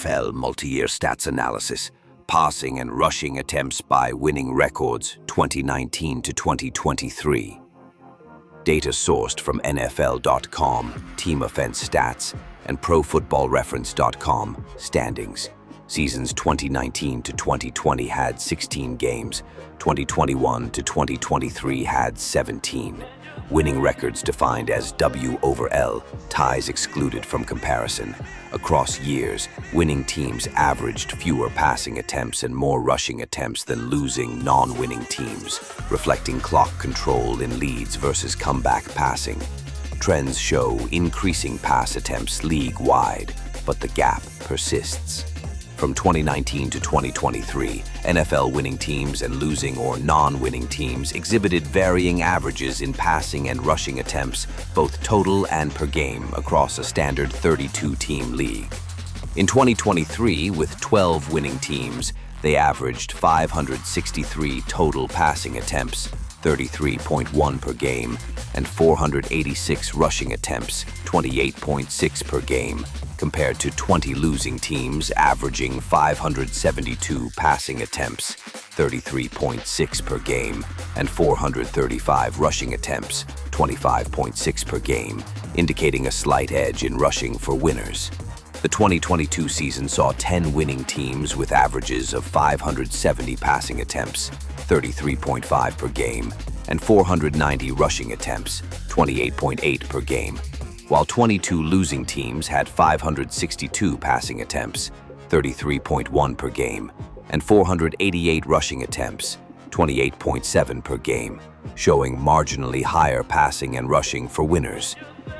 NFL multi-year stats analysis, passing and rushing attempts by winning records 2019 to 2023. Data sourced from NFL.com, Team Offense Stats, and ProFootballReference.com, standings. Seasons 2019 to 2020 had 16 games, 2021 to 2023 had 17. Winning records defined as W over L, ties excluded from comparison. Across years, winning teams averaged fewer passing attempts and more rushing attempts than losing non-winning teams, reflecting clock control in leads versus comeback passing. Trends show increasing pass attempts league-wide, but the gap persists. From 2019 to 2023, NFL winning teams and losing or non-winning teams exhibited varying averages in passing and rushing attempts, both total and per game, across a standard 32-team league. In 2023, with 12 winning teams, they averaged 563 total passing attempts, 33.1 per game, and 486 rushing attempts, 28.6 per game, compared to 20 losing teams averaging 572 passing attempts, 33.6 per game, and 435 rushing attempts, 25.6 per game, indicating a slight edge in rushing for winners. The 2022 season saw 10 winning teams with averages of 570 passing attempts, 33.5 per game, and 490 rushing attempts, 28.8 per game, while 22 losing teams had 562 passing attempts, 33.1 per game, and 488 rushing attempts, 28.7 per game, showing marginally higher passing and rushing for winners.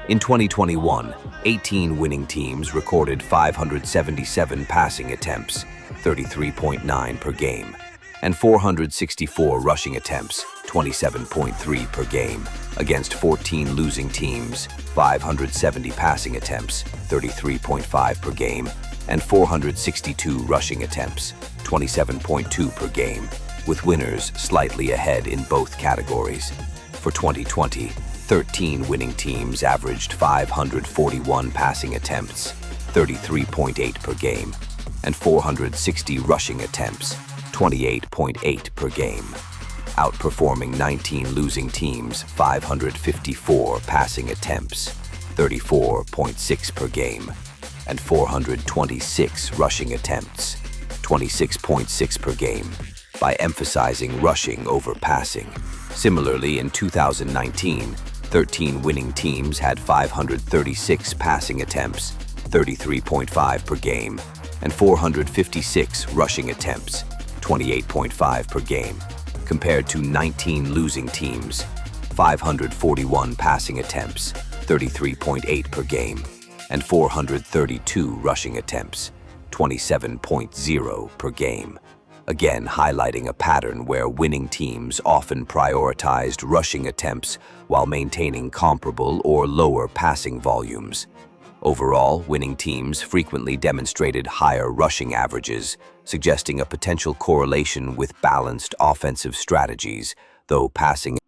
In 2021, 18 winning teams recorded 577 passing attempts, 33.9 per game, and 464 rushing attempts, 27.3 per game, against 14 losing teams, 570 passing attempts, 33.5 per game, and 462 rushing attempts, 27.2 per game, with winners slightly ahead in both categories. For 2020, 13 winning teams averaged 541 passing attempts, 33.8 per game, and 460 rushing attempts, 28.8 per game, outperforming 19 losing teams' 554 passing attempts, 34.6 per game, and 426 rushing attempts, 26.6 per game, by emphasizing rushing over passing. Similarly, in 2019, 13 winning teams had 536 passing attempts, 33.5 per game, and 456 rushing attempts, 28.5 per game, compared to 19 losing teams, 541 passing attempts, 33.8 per game, and 432 rushing attempts, 27.0 per game. Again, highlighting a pattern where winning teams often prioritized rushing attempts while maintaining comparable or lower passing volumes. Overall, winning teams frequently demonstrated higher rushing averages, suggesting a potential correlation with balanced offensive strategies, though passing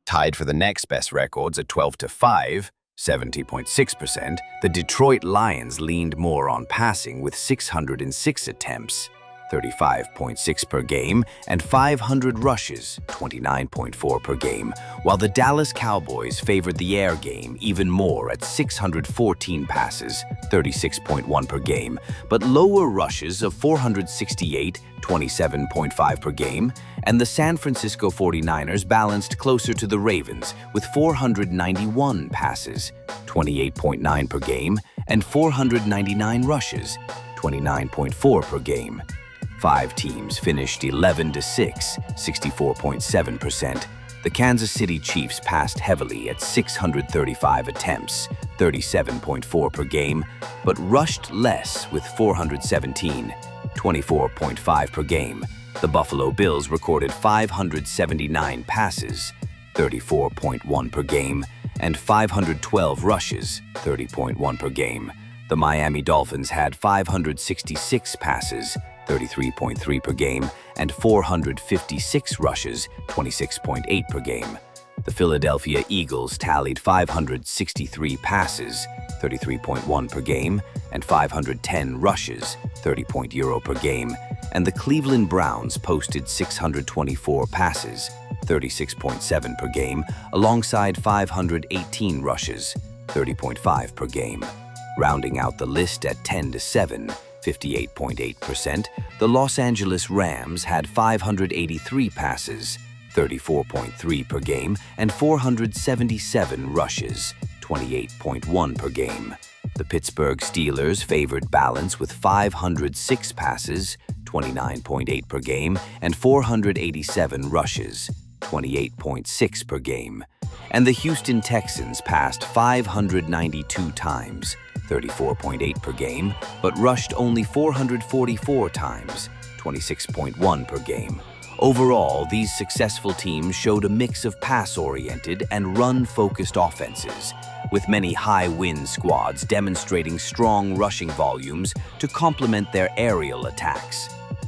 tied for the next best records at 12-5, 70.6%, the Detroit Lions leaned more on passing with 606 attempts, 35.6 per game, and 500 rushes, 29.4 per game, while the Dallas Cowboys favored the air game even more at 614 passes, 36.1 per game, but lower rushes of 468, 27.5 per game, and the San Francisco 49ers balanced closer to the Ravens with 491 passes, 28.9 per game, and 499 rushes, 29.4 per game. 5 teams finished 11-6, 64.7%. The Kansas City Chiefs passed heavily at 635 attempts, 37.4 per game, but rushed less with 417, 24.5 per game. The Buffalo Bills recorded 579 passes, 34.1 per game, and 512 rushes, 30.1 per game. The Miami Dolphins had 566 passes, 33.3 per game, and 456 rushes, 26.8 per game. The Philadelphia Eagles tallied 563 passes, 33.1 per game, and 510 rushes, 30.0 per game, and the Cleveland Browns posted 624 passes, 36.7 per game, alongside 518 rushes, 30.5 per game. Rounding out the list at 10-7, 58.8%, the Los Angeles Rams had 583 passes, 34.3 per game, and 477 rushes, 28.1 per game. The Pittsburgh Steelers favored balance with 506 passes, 29.8 per game, and 487 rushes, 28.6 per game. And the Houston Texans passed 592 times, 34.8 per game, but rushed only 444 times, 26.1 per game. Overall, these successful teams showed a mix of pass-oriented and run-focused offenses, with many high-win squads demonstrating strong rushing volumes to complement their aerial attacks.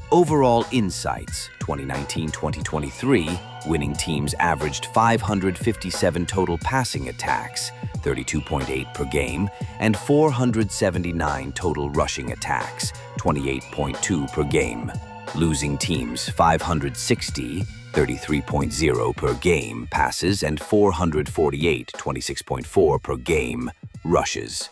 Overall insights, 2019-2023, winning teams averaged 557 total passing attacks, 32.8 per game, and 479 total rushing attacks, 28.2 per game. Losing teams 560, 33.0 per game passes, and 448, 26.4 per game rushes.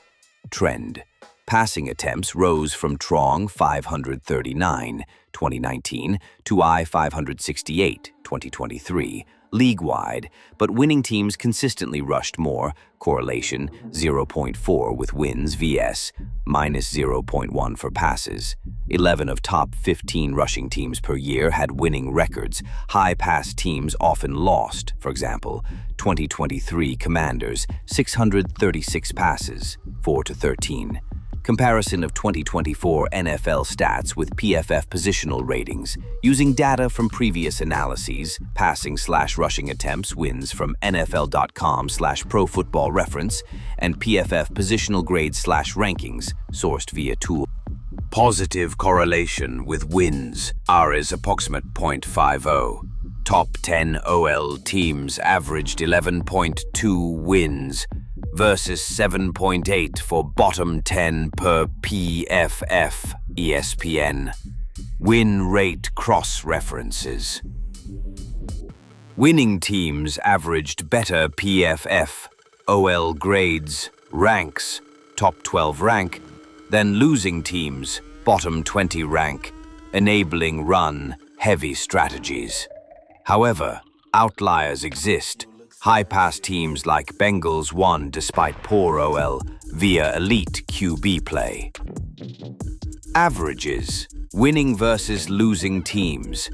Trend. Passing attempts rose from Trong 539, 2019 to I 568, 2023, league-wide, but winning teams consistently rushed more, correlation 0.4 with wins vs. minus 0.1 for passes. 11 of top 15 rushing teams per year had winning records. High pass teams often lost. For example, 2023 Commanders, 636 passes, 4-13. Comparison of 2024 NFL stats with PFF positional ratings. Using data from previous analyses, passing/rushing attempts wins from NFL.com/Pro Football Reference, and PFF positional grades/rankings, sourced via tool. Positive correlation with wins. R is approximate 0.50. Top 10 OL teams averaged 11.2 wins versus 7.8 for bottom 10 per PFF ESPN. Win rate cross-references. Winning teams averaged better PFF OL grades, ranks, top 12 rank, than losing teams, bottom 20 rank, enabling run-heavy strategies. However, outliers exist. High-pass teams like Bengals won despite poor OL via elite QB play. Averages, winning versus losing teams.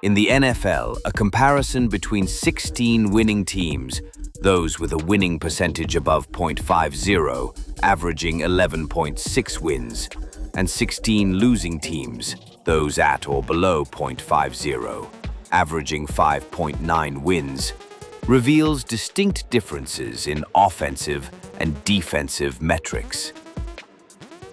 In the NFL, a comparison between 16 winning teams, those with a winning percentage above .50, averaging 11.6 wins, and 16 losing teams, those at or below .50, averaging 5.9 wins, reveals distinct differences in offensive and defensive metrics.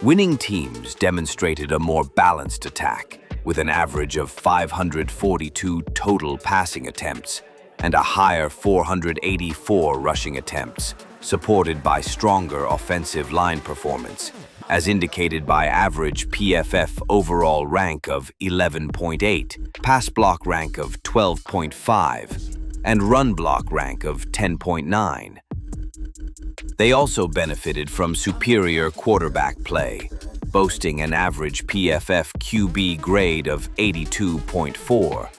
Winning teams demonstrated a more balanced attack, with an average of 542 total passing attempts and a higher 484 rushing attempts, supported by stronger offensive line performance, as indicated by average PFF overall rank of 11.8, pass block rank of 12.5, and run block rank of 10.9. They also benefited from superior quarterback play, boasting an average PFF QB grade of 82.4,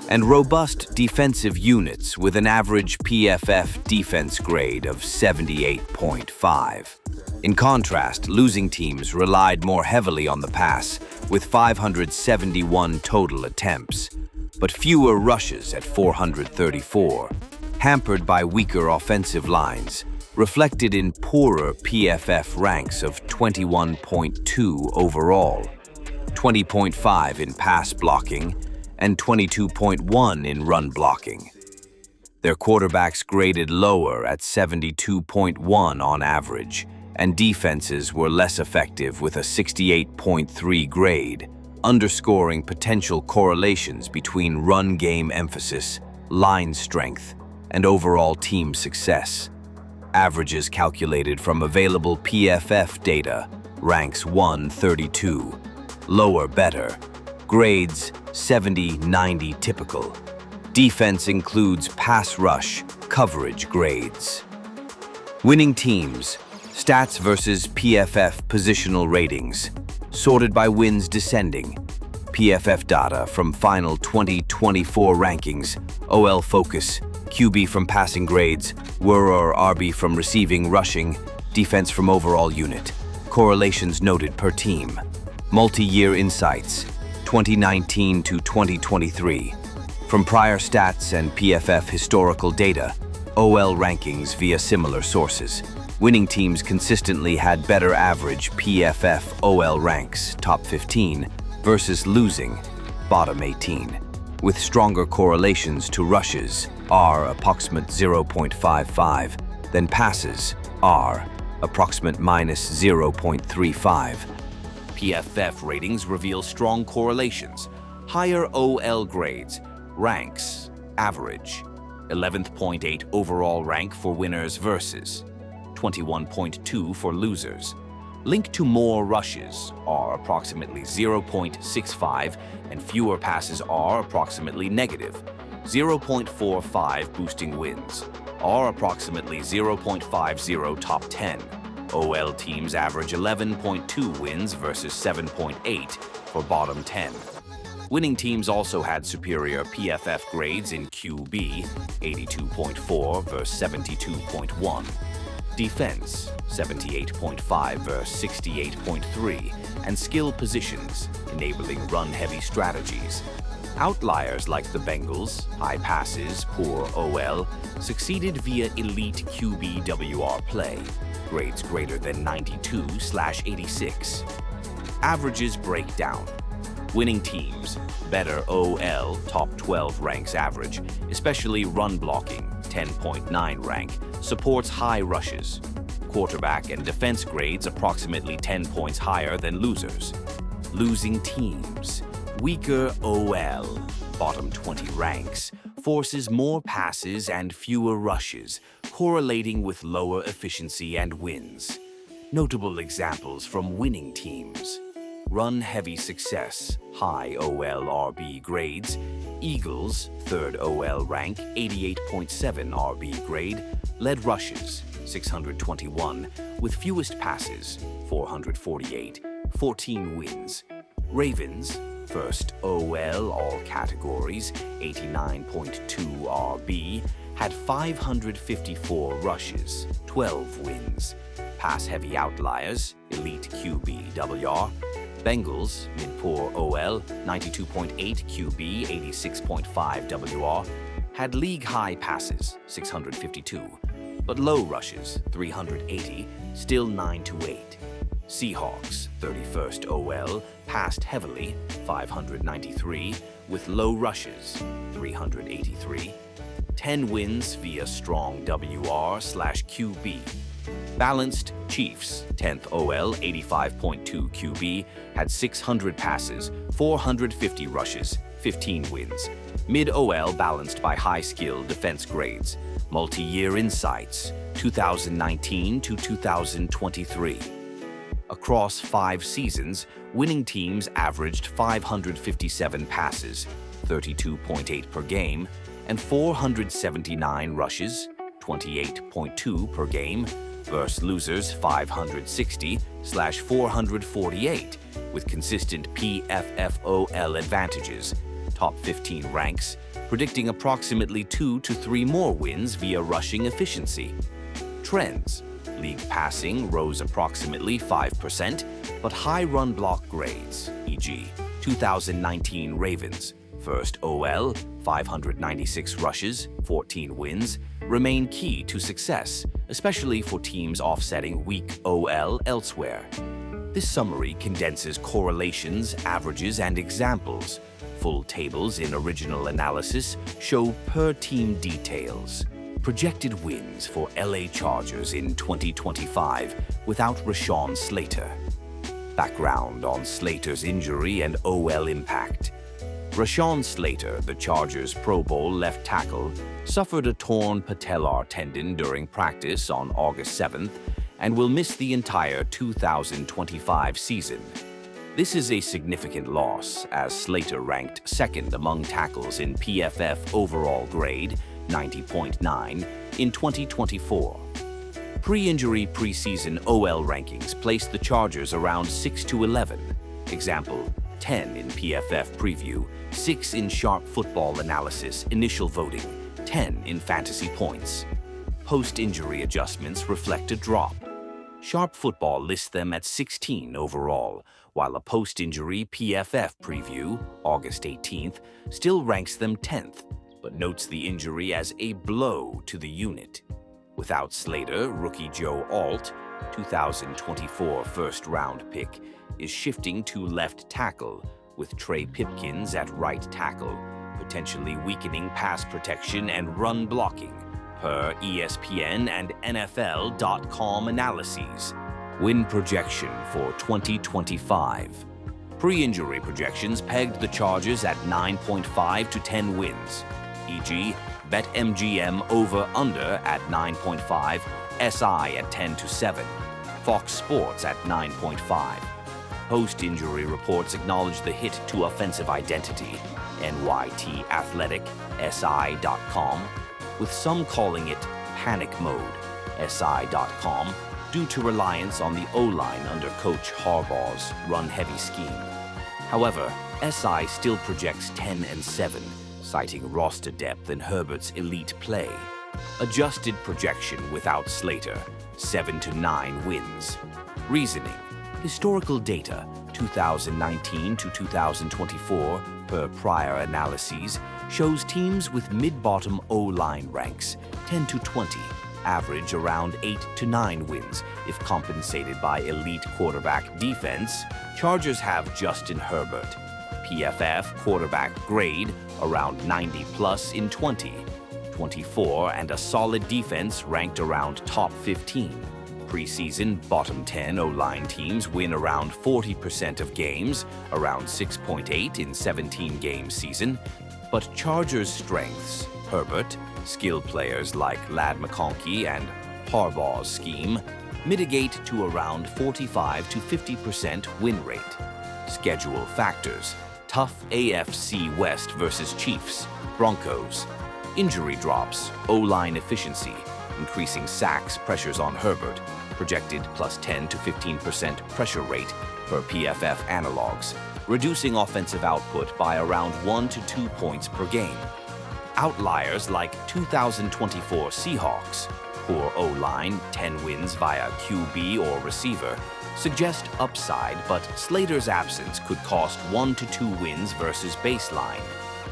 and robust defensive units with an average PFF defense grade of 78.5. In contrast, losing teams relied more heavily on the pass, with 571 total attempts, but fewer rushes at 434, hampered by weaker offensive lines, reflected in poorer PFF ranks of 21.2 overall, 20.5 in pass blocking, and 22.1 in run blocking. Their quarterbacks graded lower at 72.1 on average, and defenses were less effective with a 68.3 grade, underscoring potential correlations between run game emphasis, line strength, and overall team success. Averages calculated from available PFF data, ranks 132, lower better, grades 70-90 typical. Defense includes pass rush, coverage grades. Winning teams, stats versus PFF positional ratings, sorted by wins descending. PFF data from final 2024 rankings, OL focus, QB from passing grades, WR or RB from receiving rushing, defense from overall unit. Correlations noted per team. Multi-year insights, 2019 to 2023. From prior stats and PFF historical data, OL rankings via similar sources. Winning teams consistently had better average PFF OL ranks, top 15, versus losing, bottom 18, with stronger correlations to rushes, R approximate 0.55, than passes, R approximate minus 0.35. PFF ratings reveal strong correlations. Higher OL grades, ranks, average, 11.8 overall rank for winners versus 21.2 for losers. Link to more rushes are approximately 0.65 and fewer passes are approximately negative 0.45, boosting wins are approximately 0.50 top 10. OL teams average 11.2 wins versus 7.8 for bottom 10. Winning teams also had superior PFF grades in QB, 82.4 versus 72.1. Defense, 78.5 versus 68.3, and skill positions, enabling run-heavy strategies. Outliers like the Bengals, high passes, poor OL, succeeded via elite QB/WR play, grades greater than 92/86. Averages break down. Winning teams, better OL, top 12 ranks average, especially run blocking, 10.9 rank, supports high rushes. Quarterback and defense grades approximately 10 points higher than losers. Losing teams, weaker OL, bottom 20 ranks, forces more passes and fewer rushes, correlating with lower efficiency and wins. Notable examples from winning teams. Run-heavy success, high OL RB grades. Eagles, third OL rank, 88.7 RB grade, led rushes, 621, with fewest passes, 448, 14 wins. Ravens, first OL all categories, 89.2 RB, had 554 rushes, 12 wins. Pass-heavy outliers, elite QB/WR. Bengals, mid-poor OL, 92.8 QB, 86.5 WR, had league-high passes, 652, but low rushes, 380, still 9-8. Seahawks, 31st OL, passed heavily, 593, with low rushes, 383. 10 wins via strong WR/QB. Balanced Chiefs, 10th OL, 85.2 QB, had 600 passes, 450 rushes, 15 wins. Mid-OL balanced by high-skill defense grades. Multi-year insights, 2019 to 2023. Across 5 seasons, winning teams averaged 557 passes, 32.8 per game, and 479 rushes, 28.2 per game, versus losers 560/448, with consistent PFFOL advantages. Top 15 ranks, predicting approximately 2 to 3 more wins via rushing efficiency. Trends. League passing rose approximately 5%, but high run block grades, e.g. 2019 Ravens, first OL, 596 rushes, 14 wins, remain key to success, especially for teams offsetting weak OL elsewhere. This summary condenses correlations, averages, and examples. Full tables in original analysis show per-team details. Projected wins for LA Chargers in 2025 without Rashawn Slater. Background on Slater's injury and OL impact. Rashawn Slater, the Chargers' Pro Bowl left tackle, suffered a torn patellar tendon during practice on August 7th and will miss the entire 2025 season. This is a significant loss, as Slater ranked second among tackles in PFF overall grade, 90.9, in 2024. Pre-injury preseason OL rankings placed the Chargers around 6 to 11. Example, 10 in PFF preview, 6 in Sharp Football Analysis initial voting, 10 in fantasy points. Post-injury adjustments reflect a drop. Sharp Football lists them at 16 overall, while a post-injury PFF preview, August 18th, still ranks them 10th, but notes the injury as a blow to the unit. Without Slater, rookie Joe Alt, 2024 first-round pick, is shifting to left tackle, with Trey Pipkins at right tackle, potentially weakening pass protection and run blocking, per ESPN and NFL.com analyses. Win projection for 2025. Pre-injury projections pegged the Chargers at 9.5 to 10 wins, e.g., BetMGM over-under at 9.5, SI at 10 to 7, Fox Sports at 9.5. Post-injury reports acknowledge the hit to offensive identity, NYT Athletic, SI.com, with some calling it panic mode, SI.com, due to reliance on the O-line under Coach Harbaugh's run-heavy scheme. However, SI still projects 10 and 7, citing roster depth and Herbert's elite play. Adjusted projection without Slater, 7 to 9 wins. Reasoning: historical data, 2019 to 2024, per prior analyses, shows teams with mid-bottom O-line ranks, 10 to 20, average around 8 to 9 wins if compensated by elite quarterback defense. Chargers have Justin Herbert, PFF quarterback grade around 90 plus in 2024, and a solid defense ranked around top 15. Preseason bottom 10 O-line teams win around 40% of games, around 6.8 in 17-game season. But Chargers' strengths, Herbert, skill players like Ladd McConkey and Harbaugh's scheme, mitigate to around 45 to 50% win rate. Schedule factors: tough AFC West versus Chiefs, Broncos. Injury drops, O-line efficiency, increasing sacks, pressures on Herbert, projected plus 10 to 15% pressure rate per PFF analogs, reducing offensive output by around 1 to 2 points per game. Outliers like 2024 Seahawks, poor O-line, 10 wins via QB or receiver, suggest upside, but Slater's absence could cost 1 to 2 wins versus baseline.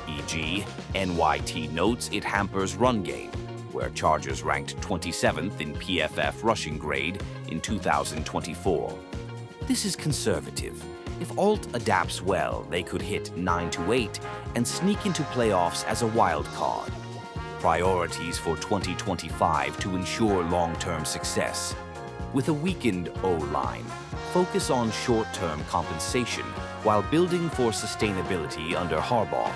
E.g., NYT notes it hampers run game, where Chargers ranked 27th in PFF rushing grade in 2024. This is conservative. If Alt adapts well, they could hit 9 to 8 and sneak into playoffs as a wild card. Priorities for 2025 to ensure long-term success. With a weakened O-line, focus on short-term compensation while building for sustainability under Harbaugh.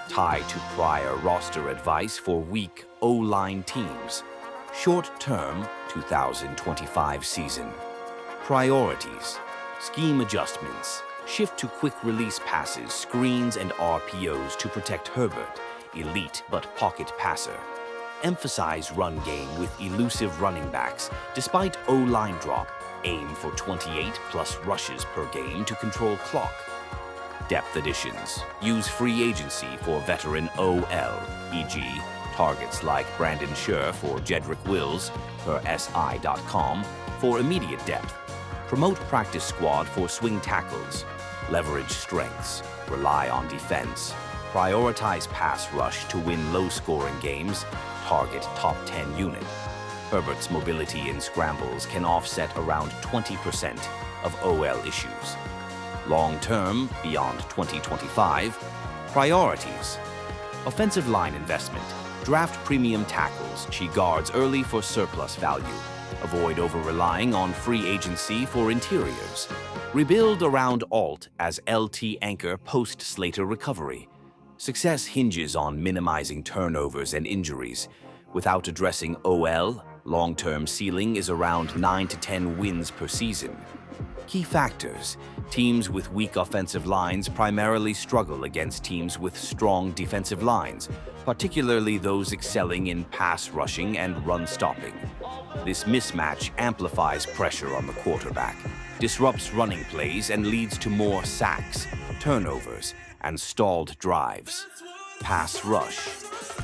Tie to prior roster advice for weak O-line teams. Short-term 2025 season. Priorities: scheme adjustments, shift to quick-release passes, screens, and RPOs to protect Herbert, elite but pocket passer. Emphasize run game with elusive running backs. Despite O-line drop, aim for 28 plus rushes per game to control clock. Depth additions. Use free agency for veteran OL, e.g., targets like Brandon Scherf or Jedrick Wills, per SI.com, for immediate depth. Promote practice squad for swing tackles. Leverage strengths. Rely on defense. Prioritize pass rush to win low-scoring games. Target top 10 unit. Herbert's mobility in scrambles can offset around 20% of OL issues. Long-term, beyond 2025, priorities. Offensive line investment. Draft premium tackles, cheat guards early for surplus value. Avoid over-relying on free agency for interiors. Rebuild around Alt as LT anchor post-Slater recovery. Success hinges on minimizing turnovers and injuries. Without addressing OL, long-term ceiling is around 9 to 10 wins per season. Key factors: teams with weak offensive lines primarily struggle against teams with strong defensive lines, particularly those excelling in pass rushing and run stopping. This mismatch amplifies pressure on the quarterback, disrupts running plays, and leads to more sacks, turnovers, and stalled drives. Pass rush.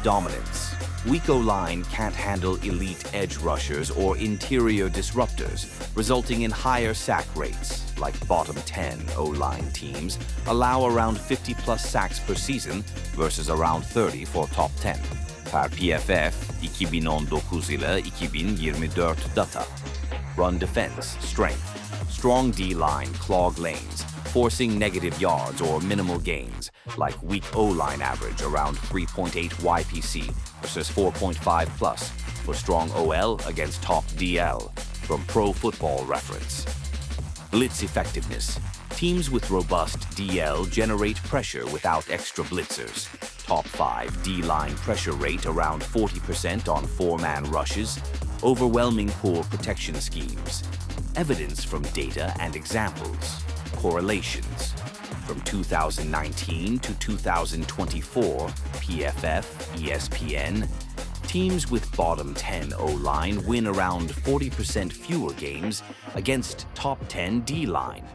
Dominance. Weak O-line can't handle elite edge rushers or interior disruptors, resulting in higher sack rates, like bottom 10 O-line teams allow around 50-plus sacks per season versus around 30 for top 10. Per PFF 2019 ile 2024 data. Run defense, strength. Strong D-line clog lanes, forcing negative yards or minimal gains, like weak O-line average around 3.8 YPC versus 4.5 plus for strong OL against top DL from Pro Football Reference. Blitz effectiveness. Teams with robust DL generate pressure without extra blitzers. Top 5 D-line pressure rate around 40% on four-man rushes. Overwhelming poor protection schemes. Evidence from data and examples. Correlations. From 2019 to 2024, PFF, ESPN, teams with bottom 10 O-line win around 40% fewer games against top 10 D-line.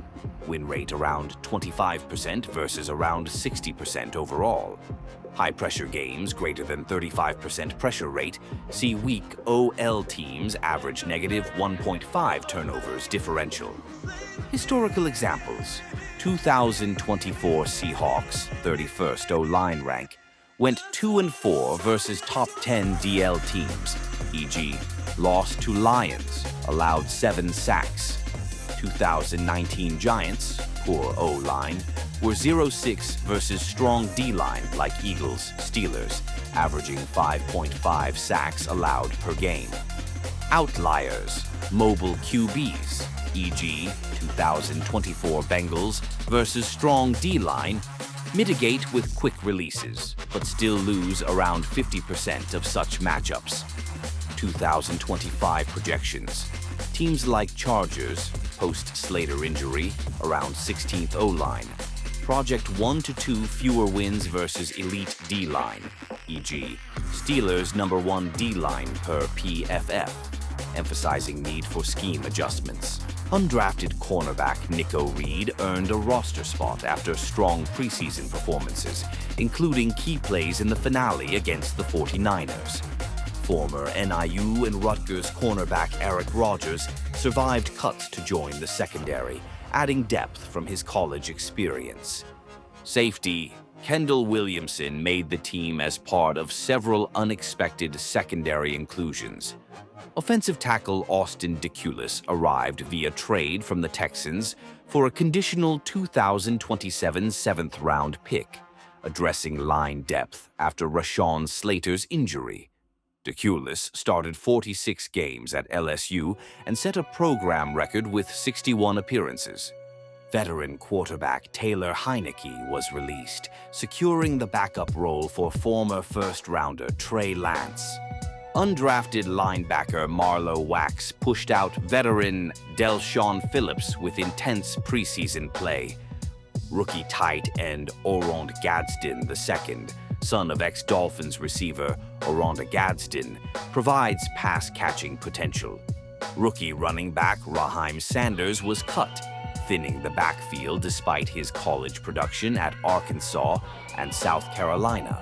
Win rate around 25% versus around 60% overall. High-pressure games greater than 35% pressure rate see weak OL teams average negative 1.5 turnovers differential. Historical examples: 2024 Seahawks, 31st O-line rank, went 2-4 versus top 10 DL teams, e.g., lost to Lions, allowed 7 sacks. 2019 Giants, poor O-line, were 0-6 versus strong D-line like Eagles, Steelers, averaging 5.5 sacks allowed per game. Outliers, mobile QBs, e.g., 2024 Bengals versus strong D-line, mitigate with quick releases, but still lose around 50% of such matchups. 2025 projections. Teams like Chargers, post-Slater injury, around 16th O-line. Project 1 to 2 fewer wins versus elite D-line, e.g., Steelers number 1 D-line per PFF, emphasizing need for scheme adjustments. Undrafted cornerback Nico Reed earned a roster spot after strong preseason performances, including key plays in the finale against the 49ers. Former NIU and Rutgers cornerback Eric Rogers survived cuts to join the secondary, adding depth from his college experience. Safety, Kendall Williamson made the team as part of several unexpected secondary inclusions. Offensive tackle Austin DeCulis arrived via trade from the Texans for a conditional 2027 seventh-round pick, addressing line depth after Rashawn Slater's injury. DeCulis started 46 games at LSU and set a program record with 61 appearances. Veteran quarterback Taylor Heineke was released, securing the backup role for former first-rounder Trey Lance. Undrafted linebacker Marlowe Wax pushed out veteran Del'Shawn Phillips with intense preseason play. Rookie tight end Oronde Gadsden II, son of ex-Dolphins receiver Oronde Gadsden, provides pass-catching potential. Rookie running back Raheim Sanders was cut, thinning the backfield despite his college production at Arkansas and South Carolina.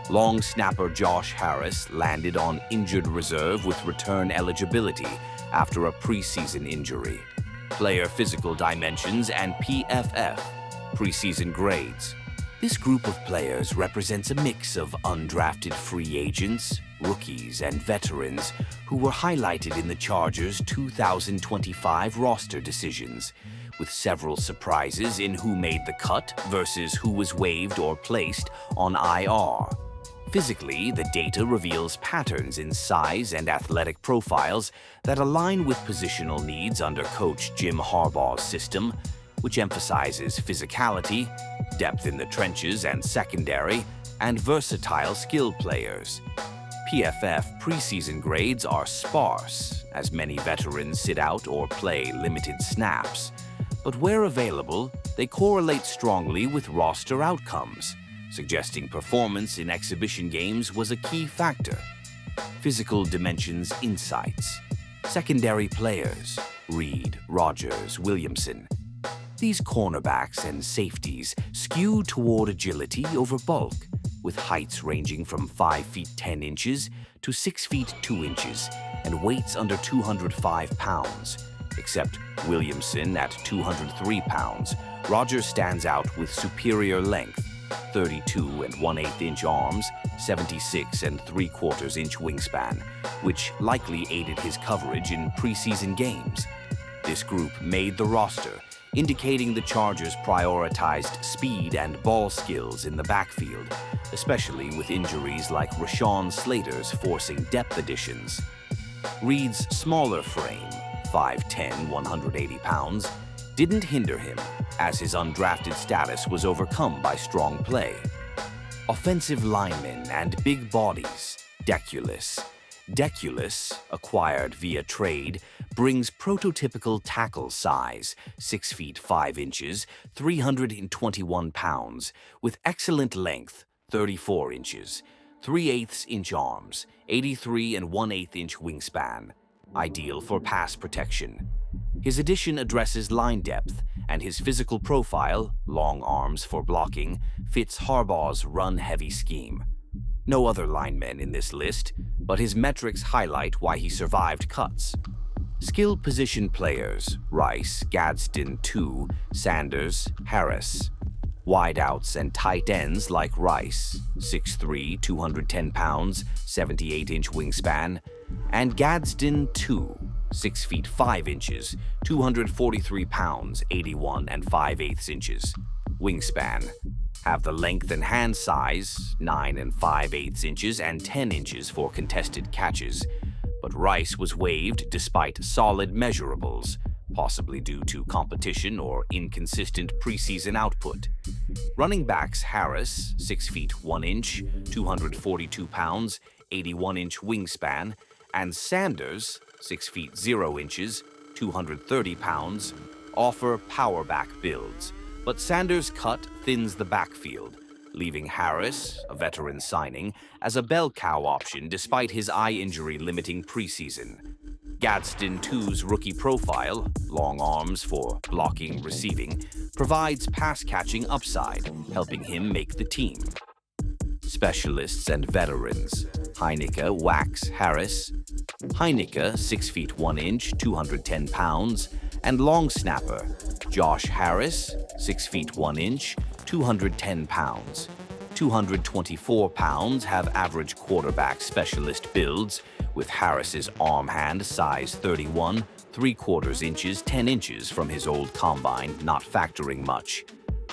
Long snapper Josh Harris landed on injured reserve with return eligibility after a preseason injury. Player physical dimensions and PFF, preseason grades. This group of players represents a mix of undrafted free agents, rookies, and veterans who were highlighted in the Chargers' 2025 roster decisions, with several surprises in who made the cut versus who was waived or placed on IR. Physically, the data reveals patterns in size and athletic profiles that align with positional needs under Coach Jim Harbaugh's system, which emphasizes physicality, depth in the trenches and secondary, and versatile skill players. PFF preseason grades are sparse, as many veterans sit out or play limited snaps. But where available, they correlate strongly with roster outcomes, suggesting performance in exhibition games was a key factor. Physical dimensions insights. Secondary players, Reed, Rogers, Williamson. These cornerbacks and safeties skew toward agility over bulk, with heights ranging from 5 feet 10 inches to 6 feet 2 inches and weights under 205 pounds. Except Williamson at 203 pounds, Rogers stands out with superior length, 32 and 1/8 inch arms, 76 and 3/4 inch wingspan, which likely aided his coverage in preseason games. This group made the roster, indicating the Chargers prioritized speed and ball skills in the backfield, especially with injuries like Rashawn Slater's forcing depth additions. Reed's smaller frame, 5'10", 180 pounds, didn't hinder him, as his undrafted status was overcome by strong play. Offensive linemen and big bodies, Deculus. Deculus, acquired via trade, brings prototypical tackle size, 6 feet 5 inches, 321 pounds, with excellent length, 34 inches, 3/8 inch arms, 83 and 1/8 inch wingspan, ideal for pass protection. His addition addresses line depth, and his physical profile, long arms for blocking, fits Harbaugh's run-heavy scheme. No other linemen in this list, but his metrics highlight why he survived cuts. Skill position players, Rice, Gadsden 2, Sanders, Harris. Wideouts and tight ends like Rice, 6'3", 210 pounds, 78 inch wingspan, and Gadsden 2, 6 feet 5 inches, 243 pounds, 81 and 5/8 inches. Wingspan. Have the length and hand size, 9 and 5/8 inches and 10 inches for contested catches, but Rice was waived despite solid measurables, possibly due to competition or inconsistent preseason output. Running backs Harris, 6 feet 1 inch, 242 pounds, 81 inch wingspan, and Sanders, 6 feet 0 inches, 230 pounds, offer power back builds, but Sanders' cut thins the backfield, leaving Harris, a veteran signing, as a bell cow option despite his eye injury limiting preseason. Gadsden 2's rookie profile, long arms for blocking, receiving, provides pass-catching upside, helping him make the team. Specialists and veterans, Heineke, Wax, Harris. Heineke, 6 feet 1 inch, 210 pounds, and long snapper, Josh Harris, 6 feet 1 inch, 210 pounds. 224 pounds have average quarterback specialist builds, with Harris's arm hand size 31, 3/4 inches, 10 inches from his old combine, not factoring much.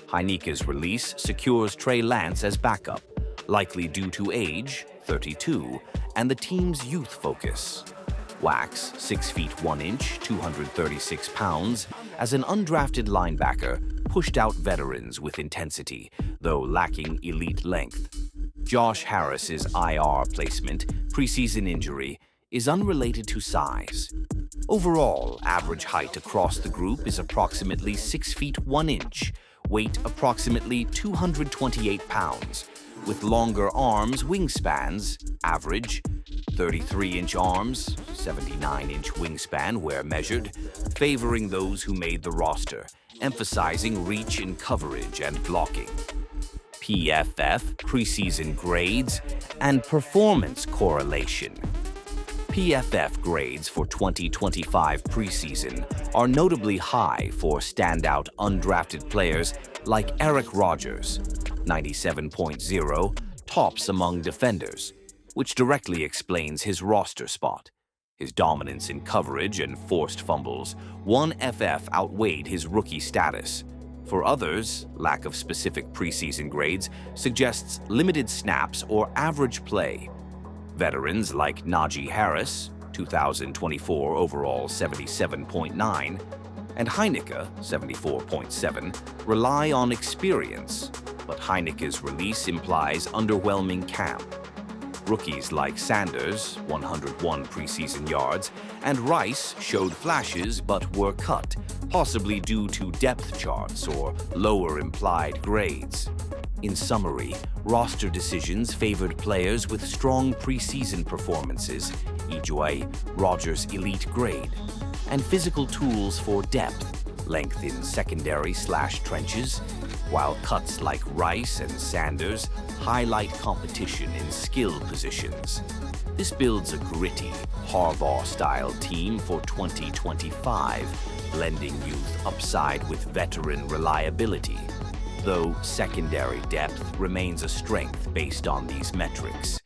Heineke's release secures Trey Lance as backup, likely due to age, 32, and the team's youth focus. Wax, 6 feet 1 inch, 236 pounds, as an undrafted linebacker, pushed out veterans with intensity, though lacking elite length. Josh Harris's IR placement, preseason injury, is unrelated to size. Overall, average height across the group is approximately 6 feet 1 inch, weight approximately 228 pounds, with longer arms wingspans, average 33-inch arms, 79-inch wingspan where measured, favoring those who made the roster, emphasizing reach in coverage and blocking. PFF, preseason grades, and performance correlation. PFF grades for 2025 preseason are notably high for standout undrafted players like Eric Rogers, 97.0, tops among defenders, which directly explains his roster spot. His dominance in coverage and forced fumbles, 1FF outweighed his rookie status. For others, lack of specific preseason grades suggests limited snaps or average play. Veterans like Najee Harris, 2024 overall 77.9, and Heineke, 74.7, rely on experience, but Heineke's release implies underwhelming camp. Rookies like Sanders, 101 preseason yards, and Rice showed flashes but were cut, possibly due to depth charts or lower implied grades. In summary, roster decisions favored players with strong preseason performances, EJ Rogers' elite grade, and physical tools for depth, length in secondary/trenches, while cuts like Rice and Sanders highlight competition in skill positions. This builds a gritty, Harbaugh-style team for 2025, blending youth upside with veteran reliability, though secondary depth remains a strength based on these metrics.